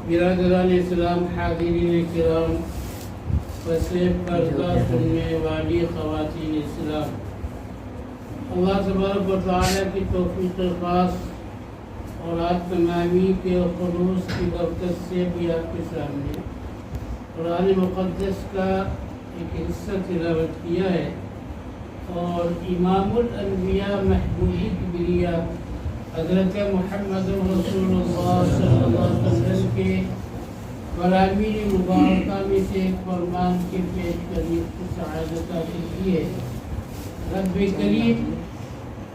برادران اسلام، حاضرین کرام، پسِ پردہ سننے والی خواتین اسلام، اللہ تبارک و تعالیٰ کی توفیق خاص اور آج تمامی کے خلوص کی برکت سے بھی آپ کے سامنے قرآن مقدس کا ایک حصہ تلاوت کیا ہے، اور امام الانبیاء محبوب کبریٰ حضرت محمد رسول اللہ صلی اللہ علیہ وسلم کے فرامین مبارکہ میں سے ایک فرمان کے پیش کرنے کی سعادت حاصل کی ہے۔ رب کریم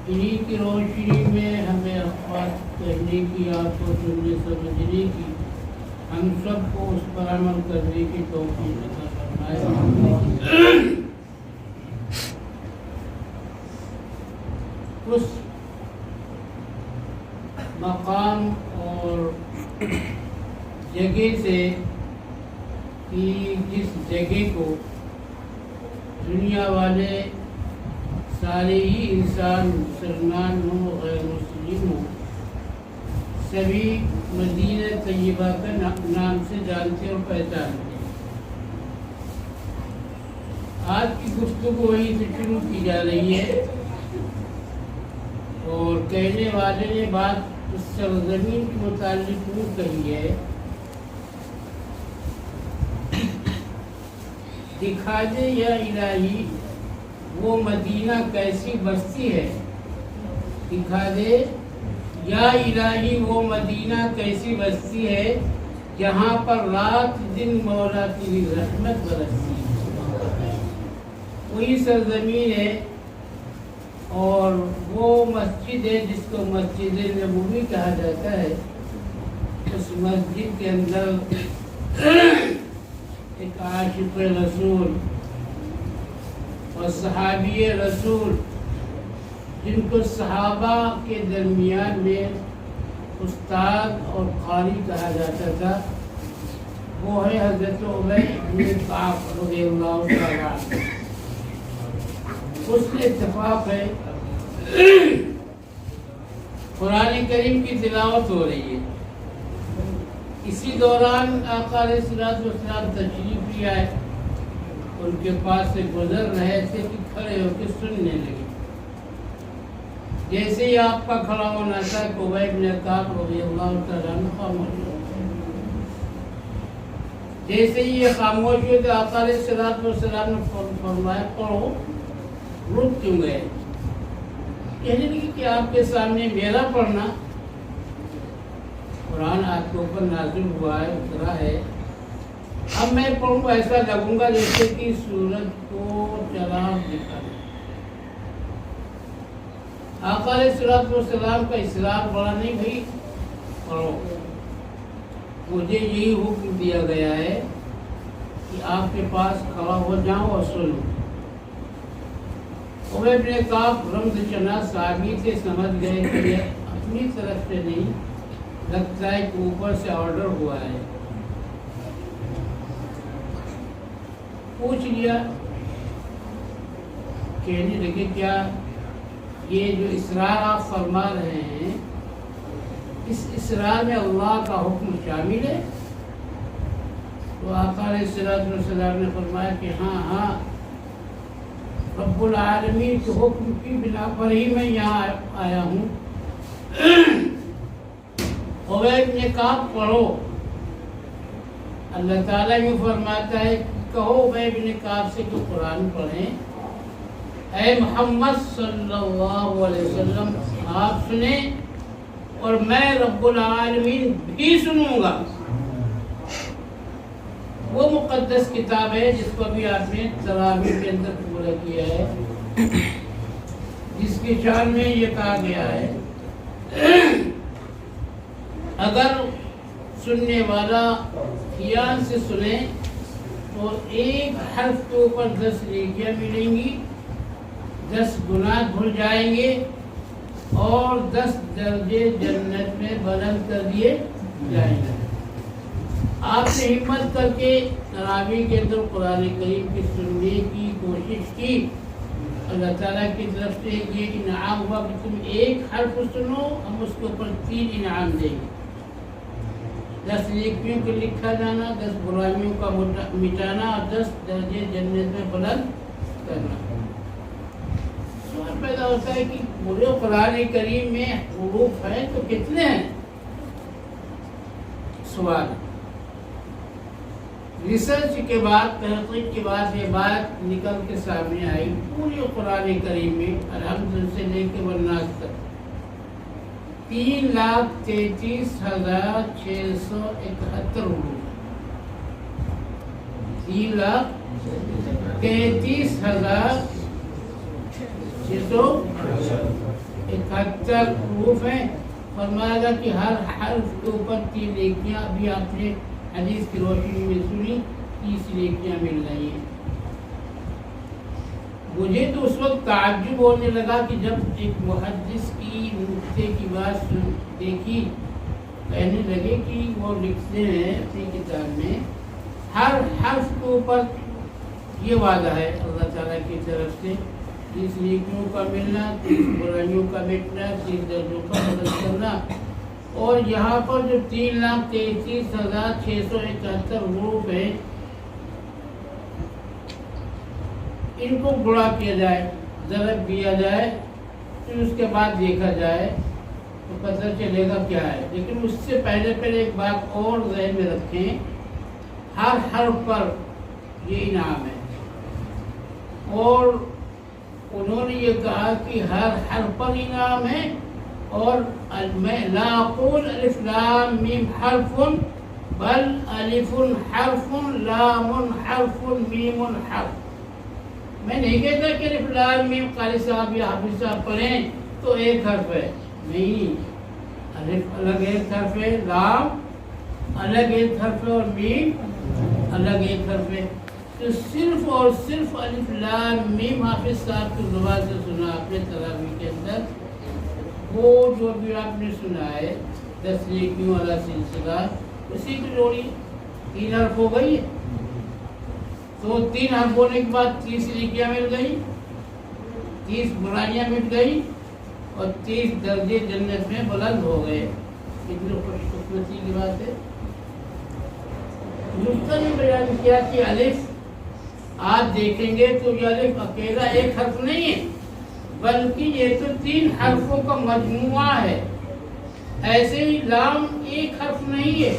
انہی کی روشنی میں ہمیں الفاظ کہنے کی، آپ کو سننے سمجھنے کی، ہم سب کو اس پر عمل کرنے کی توفیق عطا فرمائے۔ اس مقام اور جگہ سے کہ جس جگہ کو دنیا والے سارے ہی انسان، مسلمان ہوں غیر مسلم ہوں، سبھی مدینہ طیبہ کا نام سے جانتے اور پہچانتے ہیں۔ آج کی گفتگو وہیں سے شروع کی جا رہی ہے، اور کہنے والے نے بات اس سرزمین کے متعلق وہ کہی ہے، دکھا دے یا الہی وہ مدینہ کیسی بستی ہے، دکھا دے یا الہی وہ مدینہ کیسی بستی ہے جہاں پر رات دن مولا کی رحمت برستی ہے۔ وہی سرزمین ہے اور وہ مسجد ہے جس کو مسجد نبوی کہا جاتا ہے۔ اس مسجد کے اندر ایک عاشق رسول اور صحابی رسول، جن کو صحابہ کے درمیان میں استاد اور قاری کہا جاتا تھا، وہ ہے حضرت ابی بن کعب رضی اللہ تعالیٰ عنہ۔ اس سے اتفاق ہے قرآن کریم کی تلاوت ہو رہی ہے، اسی دوران آقا علیہ الصلوۃ والسلام تشریف لے آئے، ان کے پاس سے گزر رہے تھے کہ کھڑے ہو کے سننے لگے۔ جیسے ہی آپ کا کھڑا ہونا تھا کہ ابی بن کعب رضی اللہ تعالیٰ عنہ خاموش ہو گئے۔ جیسے ہی یہ خاموش ہوئے تو آقا علیہ الصلوۃ والسلام نے فرمایا پڑھو، رک کیوں گئے؟ کہنے لگے کہ آپ کے سامنے میرا پڑھنا، قرآن آپ کے اوپر نازل ہوا ہے، اترا ہے، اب میں پڑھوں ایسا لگوں گا جیسے کہ سورج کو چراغ دکھا دے۔ آقا علیہ الصلوۃ والسلام کا اصرار بڑا نہیں، بھائی پڑھو، مجھے یہی حکم دیا گیا ہے کہ آپ کے پاس کھڑا ہو جاؤں اور سنوں۔ ابی بن کعب رمز شناس صحابی سے سمجھ گئے کہ یہ اپنی طرف سے نہیں، لگتا ہے کہ اوپر سے آرڈر ہوا ہے۔ پوچھ لیا، کہنے لگے کیا یہ جو اصرار آپ فرما رہے ہیں، اس اصرار میں اللہ کا حکم شامل ہے؟ تو آقا علیہ الصلوۃ والسلام نے فرمایا کہ ہاں ہاں، رب العالمین کے حکم کی بنا پر ہی میں یہاں آیا ہوں۔ ابی بن کعب پڑھو، اللہ تعالیٰ یوں فرماتا ہے کہو ابی بن کعب سے کہ قرآن پڑھیں، اے محمد صلی اللہ علیہ وسلم آپ سنیں اور میں رب العالمین بھی سنوں گا۔ وہ مقدس کتاب ہے جس کو بھی آپ نے تراویح کے اندر پورا کیا ہے، جس کی شان میں یہ کہا گیا ہے اگر سننے والا خیال سے سنے تو ایک حرف کے اوپر 10 نیکیاں ملیں گی، 10 گناہ دھل جائیں گے، اور 10 درجے جنت میں بلند کر دیے جائیں گے۔ آپ نے ہمت کر کے تراویح کے اندر قرآن کریم کی سننے کی کوشش کی، اللہ تعالیٰ کی طرف سے یہ انعام ہوا کہ تم ایک حرف سنو، ہم اس کے اوپر 3 انعام دیں گے، 10 نیکیوں کو لکھا جانا، 10 برائیوں کا مٹانا اور 10 درجے جنت میں بلند کرنا۔ سوال پیدا ہوتا ہے کہ پورے قرآن کریم میں حروف ہیں تو کتنے ہیں؟ سوال ریسرچ کے بعد، تحقیق کے بعد یہ بات نکل کے سامنے آئی، پورے قرآن کریم میں الحمد سے لے کے والناس تک 3,33,671 حروف، 3,33,671 حروف ہیں۔ فرمایا گا کہ ہر حرف کے اوپر 3 نیکیاں، ابھی آپ نے حدیث کی روشنی میں سنی، 30 نیکیاں مل رہی ہیں۔ مجھے تو اس وقت تعجب ہونے لگا کہ جب ایک محدث کی نکتے کی بات دیکھی، کہنے لگے کہ وہ لکھتے ہیں اپنی کتاب میں ہر حرف کے اوپر یہ وعدہ ہے اللہ تعالیٰ کی طرف سے 30 نیکیوں کا ملنا، 30 برائیوں کا مٹنا، 30 درجوں کا بدل کرنا۔ اور یہاں پر جو 3,33,671 حروف ہیں، ان کو گڑا کیا جائے، ضرب دیا جائے، پھر اس کے بعد دیکھا جائے تو پتہ چلے گا کیا ہے۔ لیکن اس سے پہلے ایک بات اور ذہن میں رکھیں، ہر حرف پر یہ انعام ہے، اور انہوں نے یہ کہا کہ ہر حرف پر انعام ہے، اور میں لا اقول الف لام میم حرف بل الف حرف لام حرف میم حرف۔ میں نہیں کہتا کہ الف لام میم قاری صاحب یا حافظ صاحب پڑھیں تو ایک حرف ہے، نہیں، الف الگ ایک حرف ہے، لام الگ ایک حرف ہے، اور میم الگ ایک حرف ہے۔ تو صرف اور صرف الف لام میم حافظ صاحب کی زبان سے سنا آپ نے تراویح کے اندر، وہ جو بھی آپ نے سنا ہے 10 نیکیوں والا سلسلہ، اسی کی جوڑی 3 حرف ہو گئی ہے، تو 3 حرف ہونے کے بعد 30 نیکیاں مل گئی، 30 برائیاں مٹ گئی، اور 30 درجے جنت میں بلند ہو گئے۔ کتنی خوش قسمتی کی بات ہے۔ مفتی نے بیان کیا کہ الف آپ دیکھیں گے تو یہ الف اکیلا ایک حرف نہیں ہے، بلکہ یہ تو 3 حرفوں کا مجموعہ ہے۔ ایسے ہی لام ایک حرف نہیں ہے،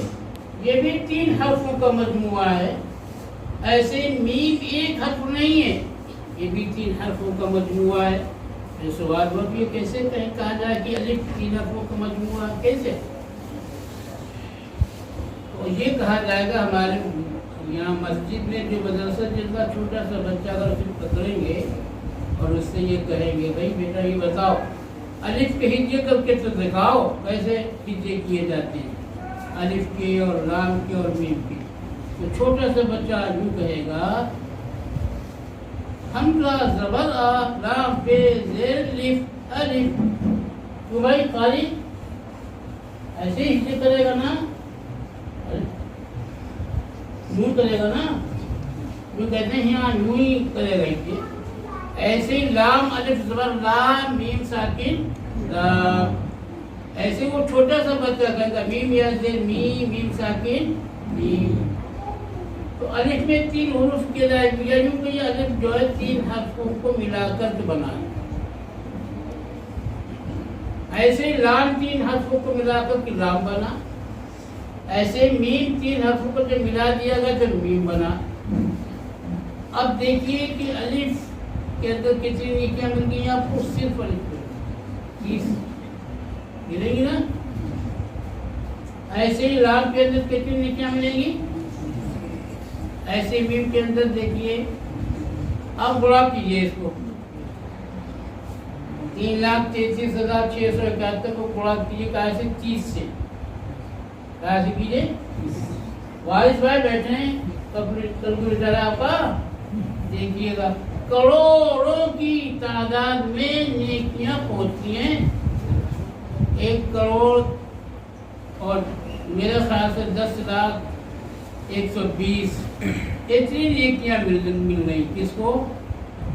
یہ بھی 3 حرفوں کا مجموعہ ہے۔ ایسے ہی میم ایک حرف نہیں ہے، یہ بھی 3 حرفوں کا مجموعہ ہے۔ یہ سوال ہوا کہ کیسے کہا جائے کہ الف 3 حرفوں کا مجموعہ کیسے؟ تو یہ کہا جائے گا، ہمارے یہاں مسجد میں جو مدرسہ جن کا چھوٹا سا بچہ اگر اسے پکڑیں گے اور اس سے یہ کہیں گے بھائی بیٹا یہ بتاؤ الف کے ہجے کر کے تو دکھاؤ کیسے ہجے کیے جاتے ہیں، الف کے اور لام کے اور میم کے، تو چھوٹا سا بچہ یوں کہے گا حمزہ زبر آ لام پہ زیر لف الف، تو بھائی قاری ایسے ہی ہجے کرے گا نا، یوں کرے گا نا، یوں کہتے ہیں یہاں یوں ہی کرے گا ہجے۔ ایسے ہی لام الف زبر لام میم ساکن لام، ایسے وہ چھوٹا سا بچہ کہے گا میم یا زیر میم میم ساکن میم۔ تو الف میں 3 حروف کے جائے یا یوں کہ یہ الف جو ہے 3 حرفوں کو ملا کر کے بنا ہے، ایسے ہی لام 3 حرفوں کو ملا کر کے لام بنا، ایسے میم 3 حرفوں کو جب ملا دیا گیا تو میم بنا۔ اب دیکھیے کہ الف کے اندر کتنی نیکیاں مل گئی آپ کو، صرف الف 30 ملیں گی نا۔ ایسے ہی لام کے اندر کتنی نیکیاں ملیں گی، ایسے میم کے اندر دیکھیے۔ اب گڑا کیجیے اس کو، 3,33,671 کو گڑا کیجیے، کہاں سے 30 سے، کہاں سے کیجیے، وارث بھائی بیٹھے ہیں کیلکولیٹر آپ کا، دیکھیے گا کروڑوں کی تعداد میں نیکیاں پہنچتی ہیں، 1 کروڑ اور میرے خیال سے 10,120 اتنی نیکیاں مل گئی کس کو،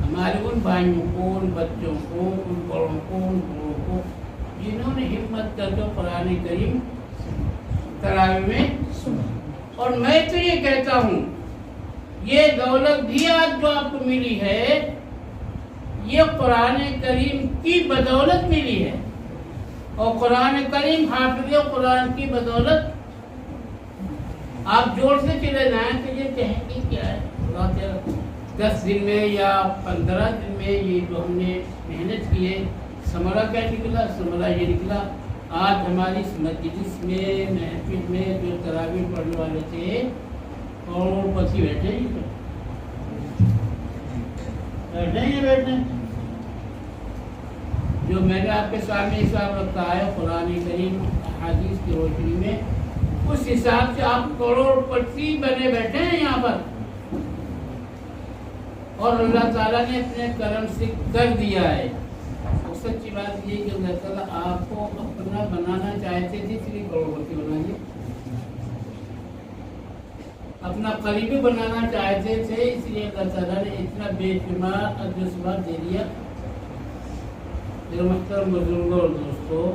ہمارے ان بھائیوں کو، ان بچوں کو، ان بڑوں کو، ان بوڑھوں کو جنہوں نے ہمت کر کے قرآن کریم تراویح میں سنا۔ اور میں تو یہ کہتا ہوں یہ دولت بھی آج جو آپ کو ملی ہے یہ قرآن کریم کی بدولت ملی ہے، اور قرآن کریم حافظ قرآن کی بدولت آپ جوڑ سے چلے جائیں تو یہ کہیں گے کیا ہے، 10 دن میں یا 15 دن میں یہ جو ہم نے محنت کی ہے ثمرہ کیا نکلا؟ ثمرہ یہ نکلا آج ہماری مجلس میں محفل میں جو تراویح پڑھنے والے تھے کروڑ پتی بیٹھے ہی بیٹھے جو میں نے آپ کے سامنے حساب رکھا ہے قرآن کریم احادیث کی روشنی میں، اس حساب سے آپ کروڑ پتی بنے بیٹھے ہیں یہاں پر، اور اللہ تعالیٰ نے اپنے کرم سے کر دیا ہے۔ اور سچی بات یہ کہ اللہ تعالیٰ آپ کو اپنا بنانا چاہتے تھے، اس لیے کروڑ پتی بنائیے، اپنا قریبی بنانا چاہتے تھے اس لیے اللہ تعالیٰ نے اتنا بے شمار اجر و ثواب دے دیا۔ میرے محترم بزرگوں اور دوستوں،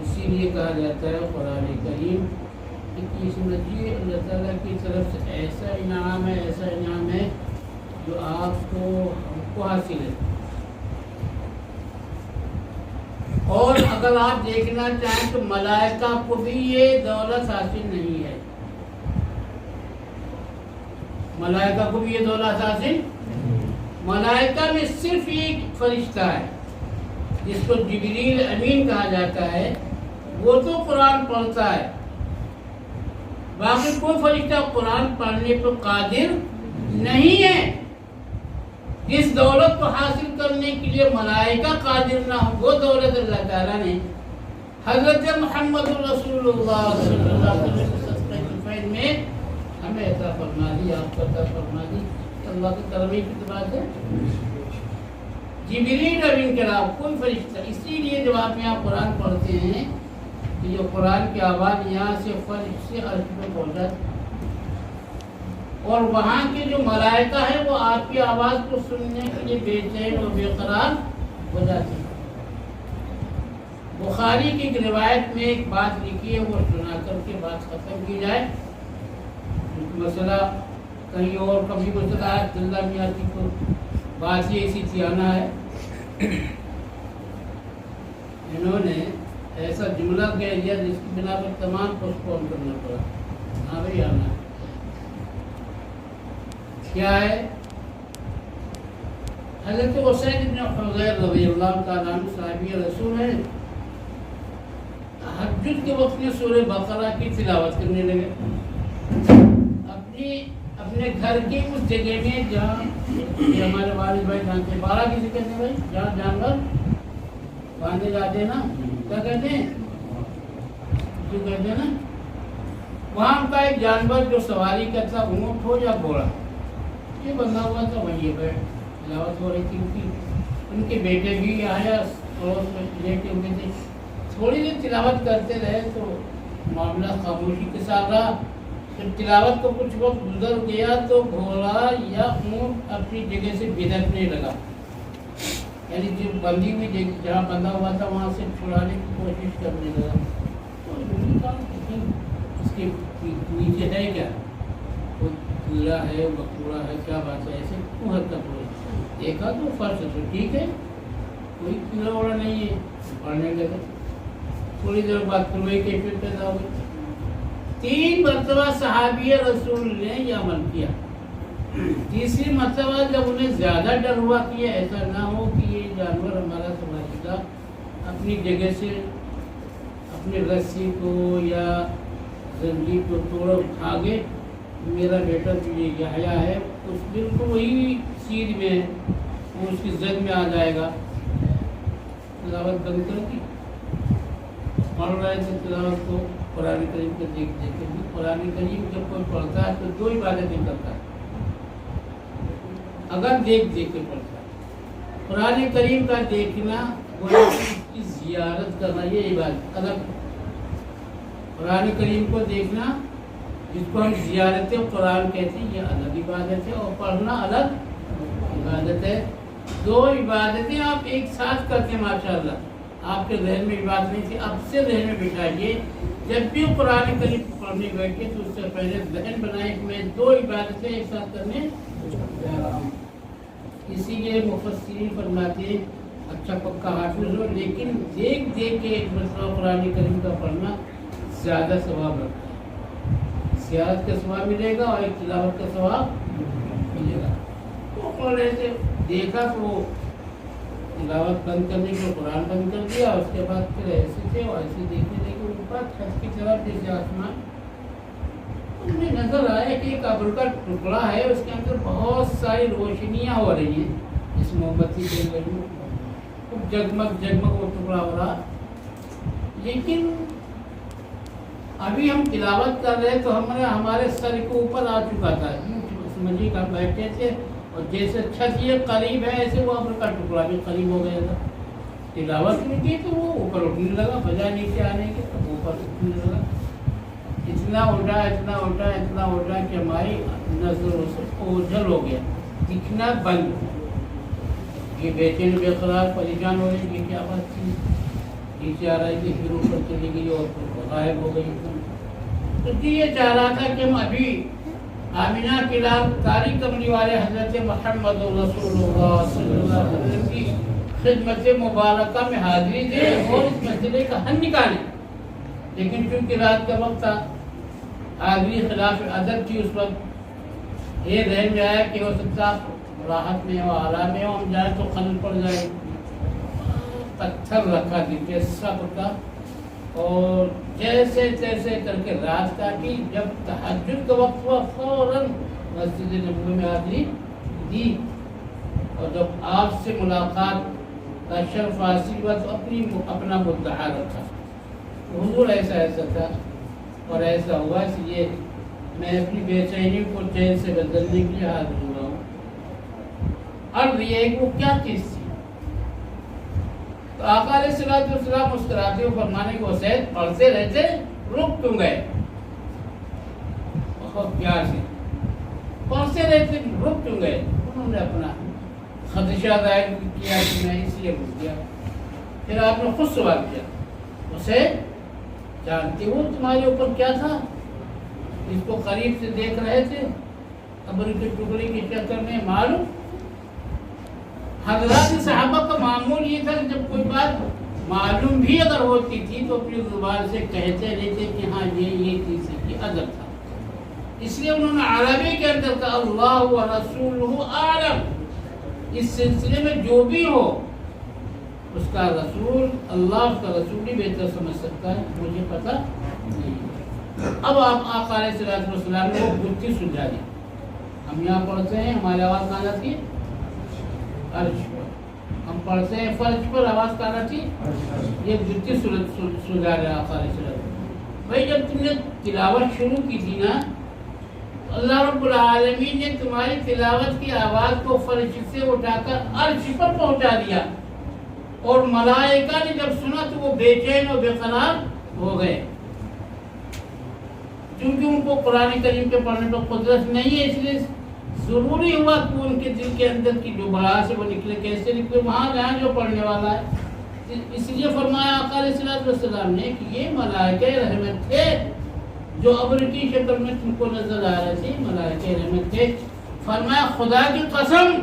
اسی لیے کہا جاتا ہے قرآن کریم کہ سمجھیے اللہ تعالیٰ کی طرف سے ایسا انعام ہے، ایسا انعام ہے جو آپ کو ہم کو حاصل ہے۔ اور اگر آپ دیکھنا چاہیں تو ملائکہ کو بھی یہ دولت حاصل نہیں ہے، ملائکہ کو بھی یہ دولت حاصل، ملائکہ میں صرف ایک فرشتہ ہے جس کو جبریل امین کہا جاتا ہے، وہ تو قرآن پڑھتا ہے، باقی کوئی فرشتہ قرآن پڑھنے پر قادر نہیں ہے۔ جس دولت کو حاصل کرنے کے لیے ملائکہ قادر نہ ہو، وہ دولت اللہ تعالیٰ نے حضرت محمد رسول اللہ صلی اللہ علیہ وسلم میں ہمیں عطا فرما دی، آپ کو عطا فرما دی۔ اللہ کی کرمی کی بات ہے، جبریل امین کے علاوہ کوئی فرشتہ۔ اسی لیے جب آپ یہاں قرآن پڑھتے ہیں تو یہ قرآن کی آواز یہاں سے فرش سے عرش پہ پہنچاتی، اور وہاں کے جو ملائکہ ہیں وہ آپ کی آواز کو سننے کے لیے بے چین اور بے قرار ہو جاتے ہیں۔ بخاری کی ایک روایت میں ایک بات لکھی ہے، وہ سنا کر کے بات ختم کی جائے۔ مسئلہ کہیں اور کبھی مسئلہ ہے، عبداللہ میاں کی کو بات یہ اسی تھی، آنا ہے، انہوں نے ایسا جملہ کہہ دیا جس کی بنا پر تمام پوسٹ پون کرنا پڑا۔ ہاں بھائی آنا ہے، کیا ہے؟ حضرت اسید بن حضیر رضی اللہ تعالیٰ عنہ صحابی رسول ہیں، تہجد کے وقت میں سورہ بقرہ کی تلاوت کرنے لگے اپنے گھر کی اس جگہ میں جہاں یہ ہمارے والد بھائی جانتے ہیں، بارہ کسی کہتے ہیں بھائی جہاں جانور باندھے جاتے ہیں نا، کیا کہتے ہیں، جو کہتے ہیں نا، وہاں کا ایک جانور جو سواری کا تھا، اونٹ ہو یا گھوڑا، یہ بندھا ہوا تھا، وہیں بیٹھ تلاوت ہو رہی تھی ان کے بیٹے بھی آیا پڑوس میں لیٹے ہوئے تھے، تھوڑی دیر تلاوت کرتے رہے تو معاملہ خاموشی کے ساتھ رہا۔ جب تلاوت کو کچھ وقت گزر گیا تو گھوڑا یا اونٹ اپنی جگہ سے بھٹکنے لگا، یعنی جو بندھی ہوئی جہاں بندھا ہوا تھا وہاں سے چھڑانے کی کوشش کرنے لگا۔ تو اس کے نیچے ہے کیا، کوئی کیڑا ہے، مکوڑا ہے، کیا بات ہے، ایسے کیوں حرکت ہو رہی؟ دیکھا تو فرض تو ٹھیک ہے، کوئی کیڑا وڑا نہیں ہے، پڑھنے لگے۔ تھوڑی دیر بعد پھر وہی کیفیت پیدا ہو گئی۔ 3 مرتبہ صحابی رسول نے یہ عمل کیا، تیسری مرتبہ جب انہیں زیادہ ڈر ہوا کہ ایسا نہ ہو کہ یہ جانور ہمارا سماجدہ اپنی جگہ سے اپنی رسی کو یا زنجیر کو توڑ اٹھا گئے، میرا بیٹا جو یہ یحییٰ ہے اس بالکل وہی سیدھ میں ہے، وہ اس کی زد میں آ جائے گا۔ تلاوت بند کر دی، پڑھ رہے تھے تلاوت کو قرآن کریم کو دیکھ دیکھ کے بھی۔ قرآن کریم جب کوئی پڑھتا ہے تو 2 عبادتیں کرتا ہے، اگر دیکھ دیکھ کے پڑھتا ہے۔ قرآن کریم کا دیکھنا وہ اس کی زیارت کرنا، یہ عبادت الگ۔ قرآن کریم کو دیکھنا جس کو ہم زیارت قرآن کہتے ہیں، یہ الگ عبادت ہے، اور پڑھنا الگ عبادت ہے۔ دو عبادتیں آپ ایک ساتھ کرتے ہیں ماشاءاللہ. آپ کے ذہن میں بات نہیں تھی، اب سے ذہن میں بٹھائیے. جب بھی قرآن کریم پڑھنے بیٹھے تو اس سے پہلے ذہن بنائے کہ میں دو عبادتیں ایک ساتھ کرنے جا رہا ہوں. اسی لیے مفسرین فرماتے ہیں اچھا پکا حافظ ہو لیکن دیکھ دیکھ کے ایک مرتبہ قرآن کریم کا پڑھنا زیادہ ثواب رکھتا ہے. زیارت کا ثواب ملے گا اور ایک تلاوت کا ثواب ملے گا. تو قرآن سے دیکھا تو وہ تلاوت بند کرنے کے قرآن بند کر دیا، اس کے بعد پھر ایسے تھے اور ایسے دیکھنے لگے اوپر چھت کی طرف جیسے آسمان. انہیں نظر آیا کہ ایک ابر کا ٹکڑا ہے، اس کے اندر بہت ساری روشنیاں ہو رہی ہیں اس موم بتی کے لگی، جگمگ جگمگ وہ ٹکڑا ہو رہا. لیکن ابھی ہم تلاوت کر رہے تو ہمارے سر کے اوپر آ چکا تھا. سمجھیے کہ ہم بیٹھے تھے اور جیسے چھت یہ قریب ہے ایسے وہ ابر کا ٹکڑا بھی قریب ہو گیا تھا. تلاوت میں کی تو وہ اوپر اٹھنے لگا، بجائے نیچے آنے کے تو اوپر اٹھنے لگا. اتنا اٹھا کہ ہماری نظروں سے اوجھل ہو گیا، دکھنا بند. یہ بے چین بے قرار پریشان ہو رہی، یہ کیا بات تھی؟ نیچے آ رہا ہے کہ پھر اوپر چلی گئی اور پھر غائب ہو گئی. تو یہ چاہ رہا تھا کہ ہم ابھی آمینہ کے لال کاری کملی والے حضرت محمد رسول اللہ صلی اللہ علیہ وسلم کی خدمت مبارکہ میں حاضری دیں اور اس مسئلے کا حل نکالیں. لیکن چونکہ رات کا وقت تھا، حاضری خلاف ادب تھی، اس وقت یہ ذہن میں آیا کہ ہو سکتا راحت میں ہو، آرام میں ہو، ہم جائیں تو خلل پڑ جائے. پتھر رکھا دیتے صبر کا اور جیسے تیسے کر کے رات کاٹی. جب تہجد کا وقت ہوا فوراً مسجد نبوی میں حاضری دی اور جب آپ سے ملاقات کا شرف حاصل ہوا تو اپنا مدعا رکھا. حضور ایسا تھا اور ایسا ہوا، اس لیے میں اپنی بے چینی کو چین سے بدلنے کے لیے حاضر ہو رہا ہوں. عرض یہ ہے کہ وہ کیا چیز تھی؟ تو آقا علیہ الصلوۃ والسلام مسکراتے ہوئے فرمانے کو سید پڑھتے رہتے رک کیوں گئے؟ بہت پیار سے پڑھتے رہتے رک کیوں گئے؟ انہوں نے اپنا خدشہ ظاہر کیا کہ میں اس لیے رک گیا. پھر آپ نے خود سوال کیا، حسین جانتے ہو تمہارے اوپر کیا تھا؟ اس کو قریب سے دیکھ رہے تھے ابر کے ٹکڑے کی شکل میں. معلوم حضرات صحابہ کا معمول یہ تھا کہ جب کوئی بات معلوم بھی اگر ہوتی تھی تو اپنی زبان سے کہتے رہتے کہ ہاں یہ چیز کی ادب تھا. اس لیے انہوں نے عربی کے اندر کہا اللہ و رسولہ اعلم. اس سلسلے میں جو بھی ہو اس کا رسول اللہ، اس کا رسول ہی بہتر سمجھ سکتا ہے، مجھے پتہ نہیں. اب آپ آقا علیہ الصلوۃ والسلام نے وہ گتھی سلجھا دی. ہم یہاں پڑھتے ہیں ہماری آواز کہاں جاتی ہے؟ عرش پر. ہم پڑھتے ہیں فرش پر، آواز کہاں جاتی ہے؟ یہ گتھی سلجھا رہے آقا علیہ السلام. بھائی جب تم نے تلاوت شروع کی تھی نا، اللہ رب العالمین نے تمہاری تلاوت کی آواز کو فرش سے اٹھا کر عرش پر پہنچا دیا اور ملائکہ نے جب سنا تو وہ بے چین اور بے قرار ہو گئے. چونکہ ان کو قرآن کریم کے پڑھنے پر قدرت نہیں ہے، اس لیے ضروری ہوا کہ ان کے دل کے اندر کی جو بڑاس ہے وہ نکلے. کیسے نکلے؟ وہاں جہاں جو پڑھنے والا ہے. اس لیے فرمایا آقا علیہ الصلوۃ والسلام نے کہ یہ ملائکہ رحمت تھے جو ابر کی شکل میں تم کو نظر آ رہے تھے، ملائکہ رحمت تھے. فرمایا خدا کی قسم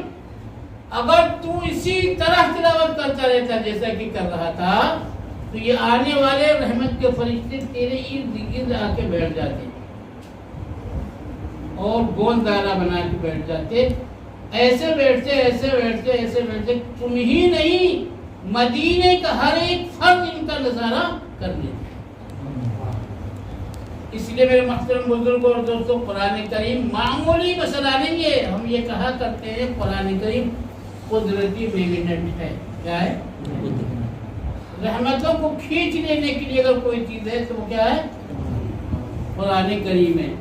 اگر تو اسی طرح تلاوت کرتا رہتا جیسا کہ کر رہا تھا تو یہ آنے والے رحمت کے فرشتے تیرے ارد گرد آ کے بیٹھ جاتے اور گوند دائرہ بنا کے بیٹھ جاتے. ایسے بیٹھتے تم ہی نہیں مدینے کا ہر ایک فرد ان کا نظارہ کر لیتے. اس لیے میرے محترم بزرگوں اور دوستوں، قرآن کریم معمولی مسئلہ نہیں ہے. ہم یہ کہا کرتے ہیں قرآن کریم قدرتی میگنیٹ ہے. کیا ہے؟ رحمتوں کو کھینچ لینے کے لیے اگر کوئی چیز ہے تو وہ کیا ہے؟ قرآن کریم ہے.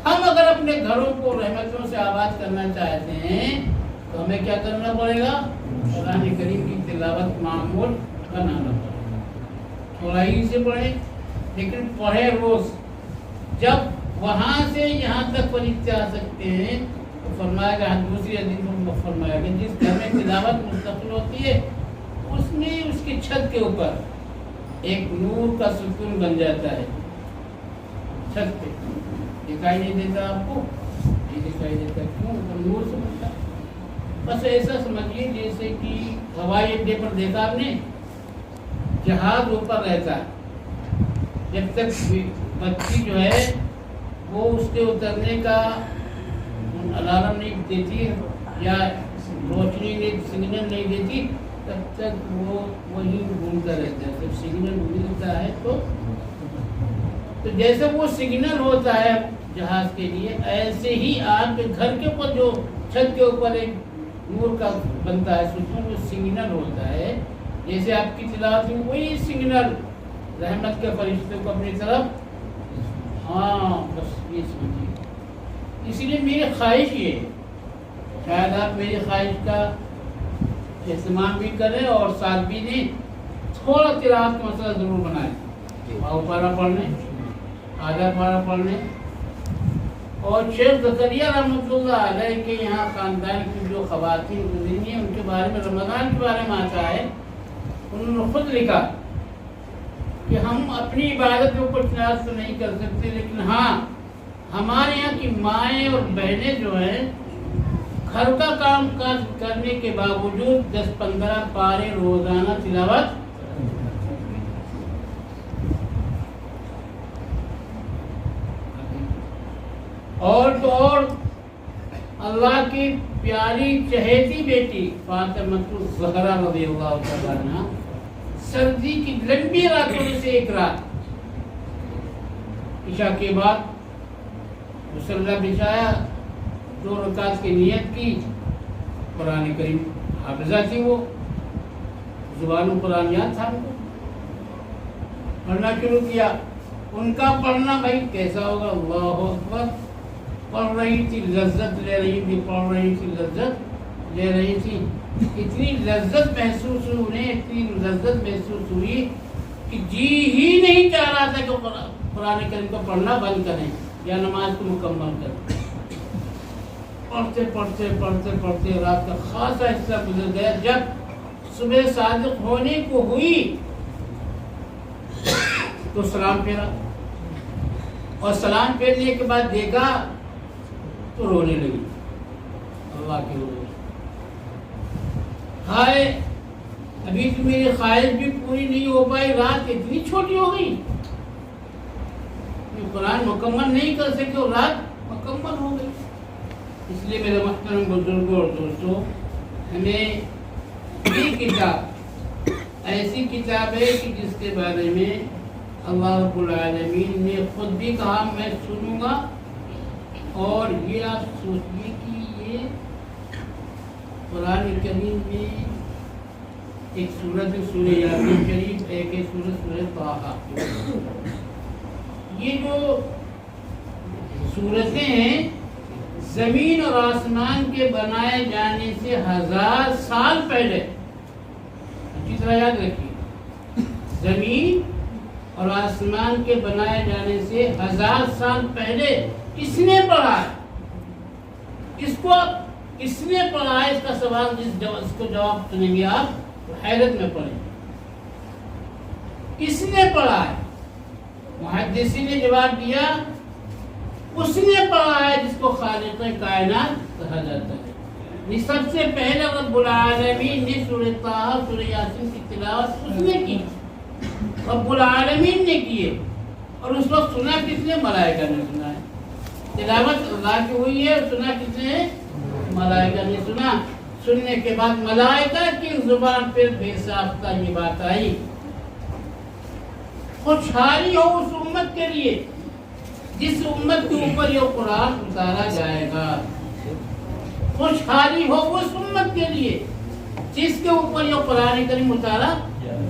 ہم اگر اپنے گھروں کو رحمتوں سے آباد کرنا چاہتے ہیں تو ہمیں کیا کرنا پڑے گا؟ قرآن کریم کی تلاوت معمول بنانا پڑے گا. تھوڑا ہی سے پڑھیں لیکن پڑھے روز. جب وہاں سے یہاں تک فرشتے آ سکتے ہیں تو فرمایا کہ دوسری حدیث میں فرمایا کہ جس گھر میں تلاوت مستقل ہوتی ہے اس میں اس کی چھت کے اوپر ایک نور کا ستون بن جاتا ہے. چھت پہ دکھائی نہیں دیتا آپ کو؟ نہیں دکھائی دیتا. کیوں؟ نور سے بنتا ہے. بس ایسا سمجھیے جیسے کہ ہوائی اڈے پر دیکھا آپ نے جہاز اوپر رہتا ہے، جب تک بچی جو ہے وہ اس کے اترنے کا الارم نہیں دیتی یا روشنی نہیں سگنل نہیں دیتی تب تک وہ وہیں گھومتا رہتا ہے. جب سگنل ملتا ہے تو جیسے وہ سگنل ہوتا ہے جہاز کے لیے، ایسے ہی آپ کے گھر کے اوپر جو چھت کے اوپر ایک نور کا بنتا ہے ستون، وہ سگنل ہوتا ہے. جیسے آپ کی تلاوت میں وہی سگنل رحمت کے فرشتوں کو اپنی طرف، ہاں بس یہ سمجھیے. اسی لیے میری خواہش یہ، شاید آپ میری خواہش کا اہتمام بھی کریں اور ساتھ بھی دیں، تھوڑا تلاوت کا مسئلہ ضرور بنائیں. باؤ پارا پڑھنے، آدھا پارا پڑھنے. اور شیخ زکریا رحمۃ اللہ علیہ کے یہاں خاندان کی جو خواتین گزری ہیں ان کے بارے میں، رمضان کے بارے میں آتا ہے، انہوں نے خود لکھا کہ ہم اپنی عبادت میں کچھ نیاز تو نہیں کر سکتے، لیکن ہاں ہمارے یہاں کی مائیں اور بہنیں جو ہیں گھر کا کام کاج کرنے کے باوجود 10-15 پارے روزانہ تلاوت اور تو اور اللہ کی پیاری چہیتی بیٹی فاطمہ الزہرا رضی اللہ تعالیٰ عنہا سردی کی لمبی راتوں میں سے ایک رات عشاء کے بعد مصلی بچھایا، 2 رکعت کی نیت کی، قرآن کریم حافظہ تھی، وہ زبان قرآن یاد تھا، ان کو پڑھنا شروع کیا. ان کا پڑھنا بھائی کیسا ہوگا؟ اللہ اکبر. پڑھ رہی تھی، لذت لے رہی تھی، پڑھ رہی تھی، لذت لے رہی تھی. اتنی لذت محسوس ہوئی انہیں، اتنی لذت محسوس ہوئی کہ جی ہی نہیں چاہ رہا تھا کہ قرآن کریم کو پڑھنا بند کریں یا نماز کو مکمل کریں. پڑھتے پڑھتے پڑھتے پڑھتے رات کا خاصا حصہ گزر گیا. جب صبح صادق ہونے کو ہوئی تو سلام پھیرا، اور سلام پھیرنے کے بعد دیکھا تو رونے لگی. اللہ کی رونے، ہائے ابھی تو میری خواہش بھی پوری نہیں ہو پائی، رات اتنی چھوٹی ہو گئی، قرآن مکمل نہیں کر سکے اور رات مکمل ہو گئی. اس لیے میرے محترم بزرگوں اور دوستوں، ہمیں یہ کتاب ایسی کتاب ہے کہ جس کے بارے میں اللہ رب العالمین نے خود بھی کہا میں سنوں گا. اور یہ آپ سوچیے کہ یہ قرآن کریم میں ایک سورت سورہ یاسین شریف، ایک سورت سورہ طٰہٰ. یہ جو سورتیں ہیں زمین اور آسمان کے بنائے جانے سے 1000 سال پہلے، اچھی طرح یاد رکھیے، زمین اور آسمان کے بنائے جانے سے 1000 سال پہلے کس نے پڑھا ہے؟ اس کو کس نے پڑھا ہے؟ اس کا سوال، اس کو جواب سنیں گے آپ تو حیرت میں پڑیں. کس نے پڑھا ہے؟ محدثین نے جواب دیا اس نے پڑھا ہے جس کو خالق کائنات کہا جاتا ہے. سب سے پہلے رب العالمین نے سورہ طٰہٰ، سورہ یاسین کی تلاوت اس نے کی، رب العالمین نے کی ہے. اور اس وقت سنا کس نے؟ ملائکہ نے سنا ہے. تلاوت اللہ کی ہوئی ہے، سنا کس نے؟ ملائکہ نے سنا. سننے کے بعد ملائکہ کی زبان پر بے ساختہ یہ بات آئی، خوشحالی ہو اس امت کے لیے جس امت کے اوپر یہ قرآن اتارا جائے گا. خوشحالی ہو اس امت کے لیے جس کے اوپر یہ قرآن کریم اتارا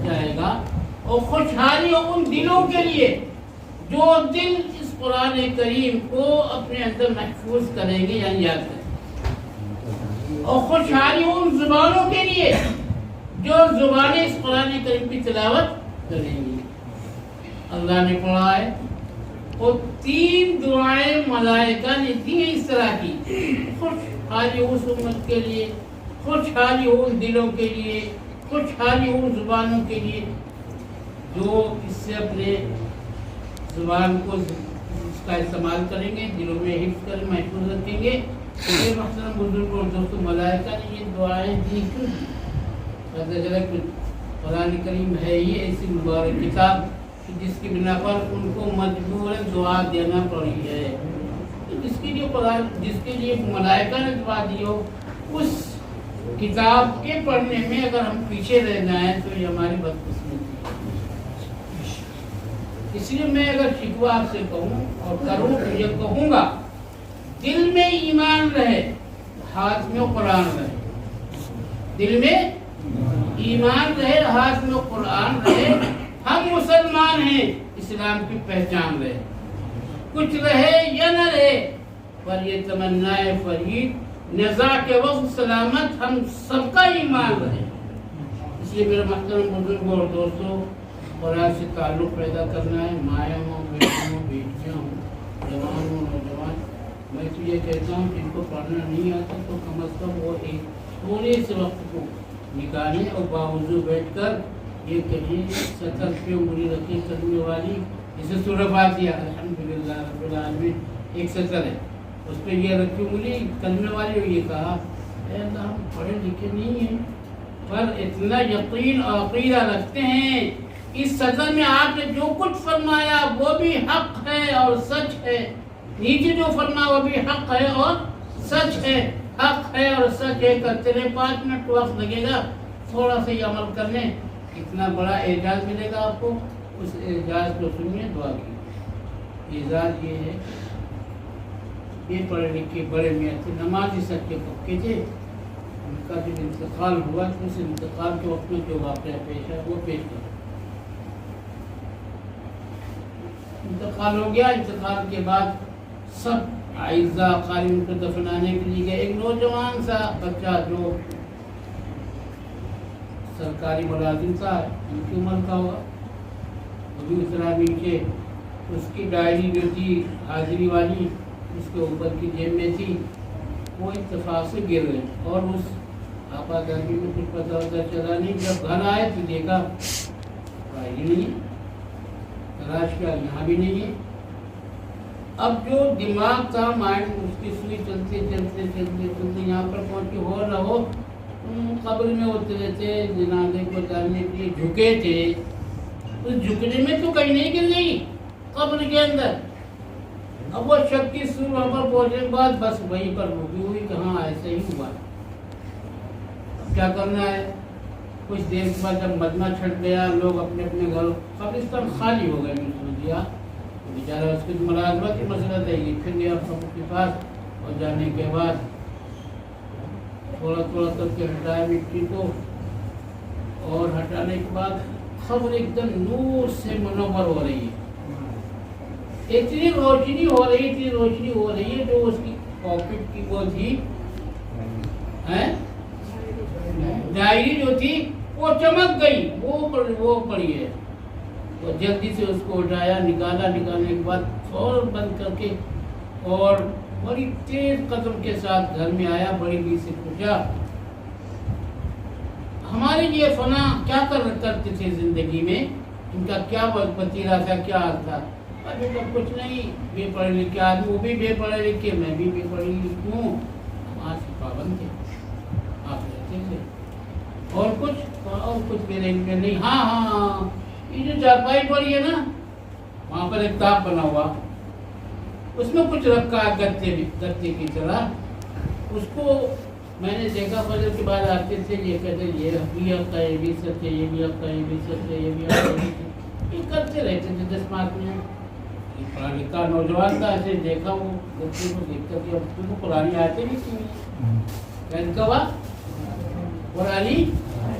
جائے گا. اور خوشحالی ہو ان دلوں کے لیے جو دل اس قرآن کریم کو اپنے اندر محفوظ کریں گے، یعنی یاد کریں. اور خوشحالی ہو ان زبانوں کے لیے جو زبانیں اس قرآن کریم کی تلاوت کریں گی. اللہ نے پڑھا ہے اور 3 دعائیں ملائکہ نے دی اس طرح کی، خوشحالی اس امت کے لیے، خوشحالی ان دلوں کے لیے، خوشحالی ان زبانوں کے لیے جو اس سے اپنے زبان کو اس کا استعمال کریں گے، دلوں میں حفظ کر محفوظ رکھیں گے۔ یہ محترم بزرگ اور دوستوں، ملائکہ نے یہ دعائیں دی کیوں؟ پتہ چلا کہ قرآن کریم ہے یہ ایسی مبارک کتاب جس کی بنا پر ان کو مجبور دعا دینا پڑی ہے۔ جس کے لیے ملائکہ نے دعا دی ہو، اس کتاب کے پڑھنے میں اگر ہم پیچھے رہ جائیں تو یہ ہماری بدقسمتی ہے۔ اس لیے میں اگر شکوہ آپ سے کہوں اور کروں تو یہ کہوں گا، دل میں ایمان رہے، ہاتھ میں قرآن رہے۔ دل میں ایمان رہے، ہاتھ میں قرآن رہے، ہم مسلمان ہیں، اسلام کی پہچان رہے، کچھ رہے یا نہ رہے، پر یہ تمنا فرید نزاع کے وقت سلامت ہم سب کا ایمان رہے۔ اس لیے میرے محترم بزرگوں اور دوستوں، قرآن سے تعلق پیدا کرنا ہے، مائیں ہوں، بیٹے ہوں، بیٹیاں ہوں، جوان ہوں، نوجوان، میں تو یہ کہتا ہوں جن کو پڑھنا نہیں آتا تو کم از کم وہ ایک تھوڑے سے وقت کو نکالیں اور باوضو بیٹھ کر یہ کہیے، سطر پہ انگلی رکھی کرنے والی، جسے سورہ فاتحہ الحمدللہ رب العالمین ایک سطر ہے، اس پہ یہ رکھی انگلی کرنے والی اور یہ کہا، اے اللہ ہم پڑھے لکھے نہیں ہیں پر اتنا یقین اور عقیدہ رکھتے ہیں، اس سطر میں آپ نے جو کچھ فرمایا وہ بھی حق ہے اور سچ ہے، نیچے جو فرمایا وہ بھی حق ہے اور سچ ہے، حق ہے اور سچ ہے، کرتے رہے، 5 منٹ وقت لگے گا تھوڑا سا یہ عمل کرنے، اتنا بڑا اعزاز ملے گا آپ کو۔ اس اعزاز کو سنیے، دعا کی اعزاز یہ ہے، یہ پڑھے لکھے بڑے میاں تھے، نمازی سچے پکے تھے، ان کا جب انتقال ہوا تو اس انتقال کے وقت میں جو واقعہ پیش ہے وہ پیش کر، انتقال ہو گیا۔ انتقال کے بعد سب اعزاء قاری ان کو دفنانے کے لیے گئے، ایک نوجوان سا بچہ جو سرکاری ملازم تھا، ان کی عمر کا ہوا، ابھی اتنا نیچے، اس کی ڈائری جو تھی حاضری والی اس کے اوپر کی جیب میں تھی، وہ اتفاق سے گر گئے، اور اس آپا گرمی میں کچھ پتہ ہوتا چلا نہیں، جب گھر آئے تو دیکھا ڈائری نہیں ہے، تلاش کیا یہاں بھی نہیں ہے۔ اب جو دماغ تھا، مائنڈ، اس کی سوئی چلتے چلتے چلتے چلتے یہاں پر پہنچے، ہو نہ ہو قبر میں اترے تھے، جنازے کو جاننے کے لیے جھکے تھے، اس جھکنے میں تو کہیں نہیں گر گئی قبر کے اندر۔ اب وہ شک کی سور وہاں پر پہنچنے کے بعد بس وہیں پر رکی ہوئی کہ ہاں ایسا ہی ہوا، اب کیا کرنا ہے۔ کچھ دیر کے بعد جب مجمع چھٹ گیا، لوگ اپنے اپنے گھر، قبرستان خالی ہو گئے، سمجھ لیا بیچارہ اس کی ملازمت کی مسئلہ تھا، یہ پھر گیا قبر کے پاس، اور جانے کے بعد تھوڑا تھوڑا کر کے ہٹایا مٹی کو، اور ہٹانے کے بعد خبر ایک دم نور سے منور ہو رہی ہے، اتنی روشنی ہو رہی ہے جو اس کی پاکٹ کی وہ تھی ڈائری جو تھی وہ چمک گئی، وہ پڑی ہے، وہ جلدی سے اس کو اٹھایا، نکالنے کے بعد فوراً بند کر کے، اور بڑی تیز قدم کے ساتھ گھر میں آیا، بڑی بی سے پوچھا ہمارے لیے فلاں کیا کرتے تھے زندگی میں، ان کا کیا وتیرہ تھا، کیا حال تھا؟ ابھی تو کچھ نہیں، بے پڑھے لکھے آدمی، وہ بھی بے پڑھے لکھے، میں بھی بے پڑھی لکھی ہوں، نماز کے پابند تھے، آپ رہتے تھے، اور کچھ میرے علم میں نہیں۔ ہاں یہ جو چارپائی پڑی ہے نا، وہاں پر ایک تاپ بنا ہوا، اس میں کچھ رکھا ہے گتے کی طرح، اس کو میں نے دیکھا فجر کے بعد آتے تھے، یہ کہتے یہ بھی حق ہے، یہ بھی سچ ہے، یہ بھی حق ہے، یہ بھی سچ ہے، یہ بھی حق ہے، یہ کرتے رہتے تھے 10 مارک میں۔ پڑھا لکھا نوجوان تھا، ایسے دیکھا، وہ گتے کو دیکھ کر کے اب تم کو قرآن آیتیں لکھی ہوئی، قرآن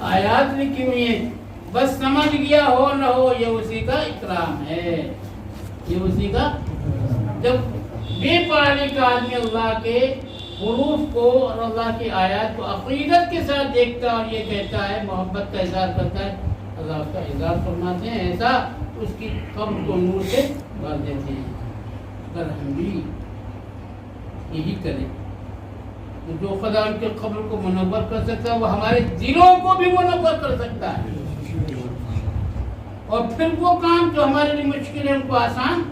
آیات لکھی ہوئی ہیں، بس سمجھ گیا، ہو نہ ہو یہ اسی کا اکرام ہے، یہ اسی کا۔ جب بے پڑھا لکھا آدمی اللہ کے حروف کو اور اللہ کی آیات کو عقیدت کے ساتھ دیکھتا اور یہ کہتا ہے، محبت کا اظہار کرتا ہے، اللہ اس کا اظہار فرماتے ہیں، ایسا اس کی قبر کو نور سے بھر دیتے ہیں۔ اگر ہم بھی یہی کریں، جو خدا ان کے قبر کو منور کر سکتا ہے وہ ہمارے دلوں کو بھی منور کر سکتا ہے، اور پھر وہ کام جو ہمارے لیے مشکل ہے ان کو آسان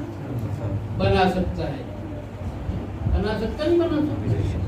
بنا سکتا ہے، بنا سکتا نہیں بنا سکتا